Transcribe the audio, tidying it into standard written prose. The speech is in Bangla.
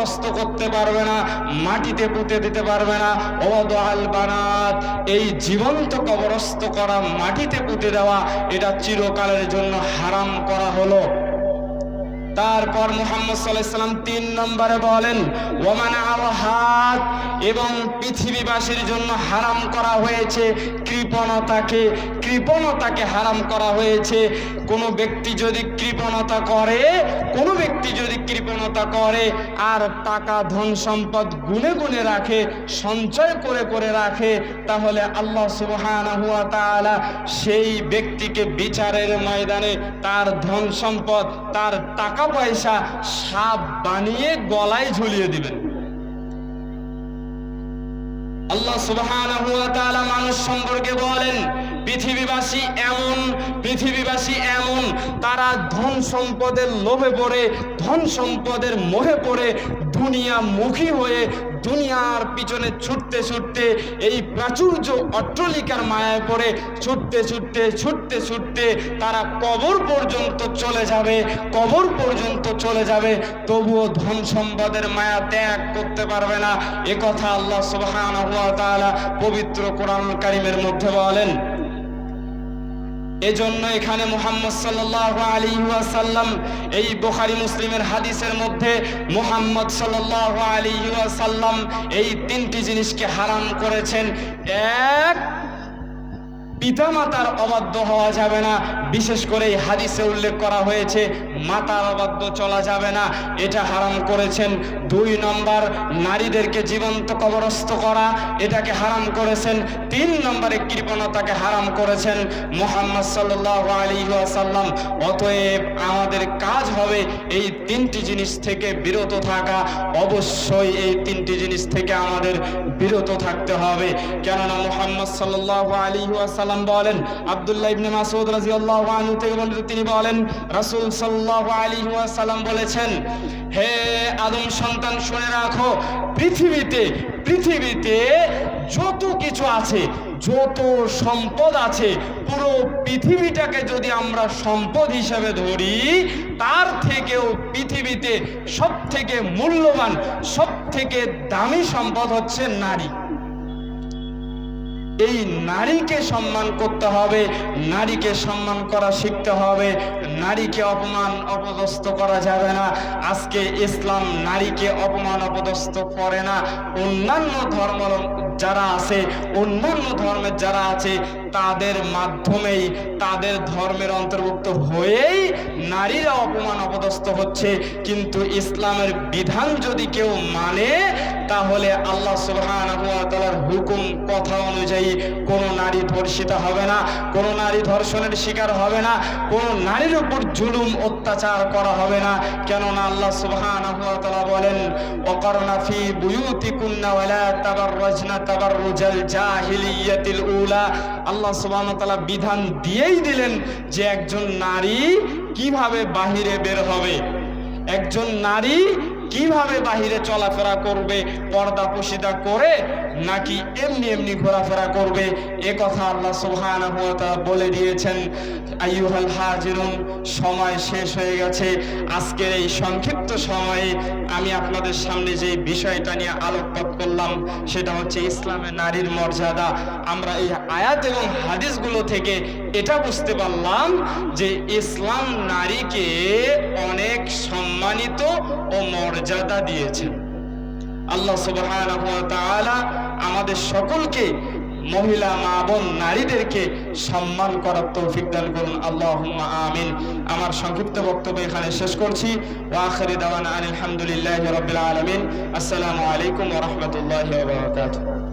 কবরস্থ করতে পারবে না, মাটিতে পুঁতে দিতে পারবে না। ওয়াদাল বানাত, এই জীবন্ত কবরস্থ করা, মাটিতে পুঁতে দেওয়া, এটা চিরকালের জন্য হারাম করা হলো। তারপর মুহাম্মদ সাল্লাল্লাহু আলাইহি ওয়াসাল্লাম 3 নম্বরে বলেন ওয়ামান আরহাত, এবং পৃথিবীবাসীর জন্য হারাম করা হয়েছে কৃপণতাকে হারাম করা হয়েছে। কোনো ব্যক্তি যদি কৃপণতা করে আর টাকা ধন সম্পদ গুনে গুনে রাখে, সঞ্চয় করে করে রাখে, তাহলে আল্লাহ সুবহানাহু ওয়া তাআলা সেই ব্যক্তিকে বিচারের ময়দানে তার ধন সম্পদ, তার টাকা পয়সা সাপ বানিয়ে গলায় ঝুলিয়ে দিবেন। আল্লাহ সুবহানাহু ওয়া তাআলা মানুষ সম্পর্কে বলেন পৃথিবীবাসী এমন তারা ধন সম্পদের লোভে পড়ে, ধন সম্পদের মোহে পড়ে, দুনিয়ামুখী হয়ে দুনিয়ার পিছনে ছুটতে ছুটতে, এই প্রাচুর্য অট্টালিকার মায়ায় পড়ে ছুটতে ছুটতে তারা কবর পর্যন্ত চলে যাবে, তবুও ধন সম্পদের মায়া ত্যাগ করতে পারবে না। এ কথা আল্লাহ সুবহানাহু ওয়া তাআলা পবিত্র কোরআনুল কারীমের মধ্যে বলেন। এজন্য এখানে মুহাম্মদ সাল্লাল্লাহু আলাইহি ওয়াসাল্লাম, এই বুখারী মুসলিমের হাদিসের মধ্যে মুহাম্মদ সাল্লাল্লাহু আলাইহি ওয়াসাল্লাম এই 3টি জিনিসকে হারাম করেছেন। এক, পিতামাতার অবাধ্য হওয়া যাবে না, বিশেষ করে এই হাদিসে উল্লেখ করা হয়েছে মাতার অবাধ্য চলা যাবে না, এটা হারাম করেছেন। 2 নম্বর, নারীদেরকে জীবন্ত কবরস্থ করা, এটাকে হারাম করেছেন। 3 নম্বরে কৃপণতাকে হারাম করেছেন মুহাম্মদ সাল্লাল্লাহু আলাইহি ওয়াসাল্লাম। অতএব আমাদের কাজ হবে এই 3টি জিনিস থেকে বিরত থাকা। অবশ্যই এই 3টি জিনিস থেকে আমাদের বিরত থাকতে হবে। কেননা মুহাম্মদ সাল্লাল্লাহু আলাইহি ওয়াসাল্লাম বলেন, আব্দুল্লাহ ইবনে মাসউদ রাদিয়াল্লাহু আনহু থেকে বর্ণিত, তিনি বলেন রাসূল সাল্লাল্লাহু আলাইহি ওয়াসাল্লাম বলেছেন, হে আদম সন্তান, শুনে রাখো, পৃথিবীতে যত কিছু আছে, যত সম্পদ আছে, পুরো পৃথিবীটাকে যদি আমরা সম্পদ হিসেবে ধরি, তার থেকেও পৃথিবীতে সবথেকে মূল্যবান, সবথেকে দামি সম্পদ হচ্ছে নারী। এই নারীকে সম্মান করতে হবে, নারীকে সম্মান করা শিখতে হবে, নারীকে অপদস্থ করা যাবে না। আজকে ইসলাম নারীকে অপদস্থ করে না। অন্যান্য ধর্মের যারা আছে তাদের মাধ্যমেই, তাদের ধর্মের অন্তর্ভুক্ত হয়েই নারীরা অপদস্থ হচ্ছে। কিন্তু ইসলামের বিধান যদি কেউ মানে, তাহলে আল্লাহ সুবহানাহু ওয়া তাআলার হুকুম কথা অনুযায়ী কোনো নারী ধর্ষিতা হবে না, কোনো নারী ধর্ষণের শিকার হবে না, কোনো নারীর উপর জুলুম অত্যাচার করা হবে না। কেননা আল্লাহ সুবহানাহু ওয়া তাআলা বলেন, ওয়াকারনা ফি বুয়ুতিকুন্না ওয়ালা তাবাররাজনা তাবাররুজাল জাহিলিয়াতিল উলা। আল্লাহ সুবহানাহু ওয়া তাআলা বিধান দিয়েই দিলেন যে একজন নারী কিভাবে বাহিরে বের হবে, একজন নারী কিভাবে বাহিরে চলাফেরা করবে, পর্দা পশিদা করে নাকি এমনি ঘোরাফেরা করবে, এ কথা আল্লাহ সুবহানাহু ওয়া তাআলা বলে দিয়েছেন। আইয়ুহাল হাজিরুন, সময় শেষ হয়ে গেছে। আজকের এই সংক্ষিপ্ত সময়ে আমি আপনাদের সামনে যে বিষয়টা নিয়ে আলোকপাত করলাম, সেটা হচ্ছে ইসলামে নারীর মর্যাদা। আমরা এই আয়াত এবং হাদিসগুলো থেকে এটা বুঝতে পারলাম যে ইসলাম নারীকে অনেক সম্মানিত ও মর্যাদা দিয়েছেন। আল্লাহ সুবহানাহু ওয়া তাআলা আমাদের সকলকে, মহিলা, মা, বোন, নারীদেরকে সম্মান করার তৌফিক দান করুন। আল্লাহুম্মা আমিন। আমার সংক্ষিপ্ত বক্তব্য এখানে শেষ করছি। ওয়া আখিরু দাওয়ানা আলহামদুলিল্লাহি রাব্বিল আলামিন। আসসালামু আলাইকুম ওয়া রাহমাতুল্লাহি ওয়া বারাকাতুহু।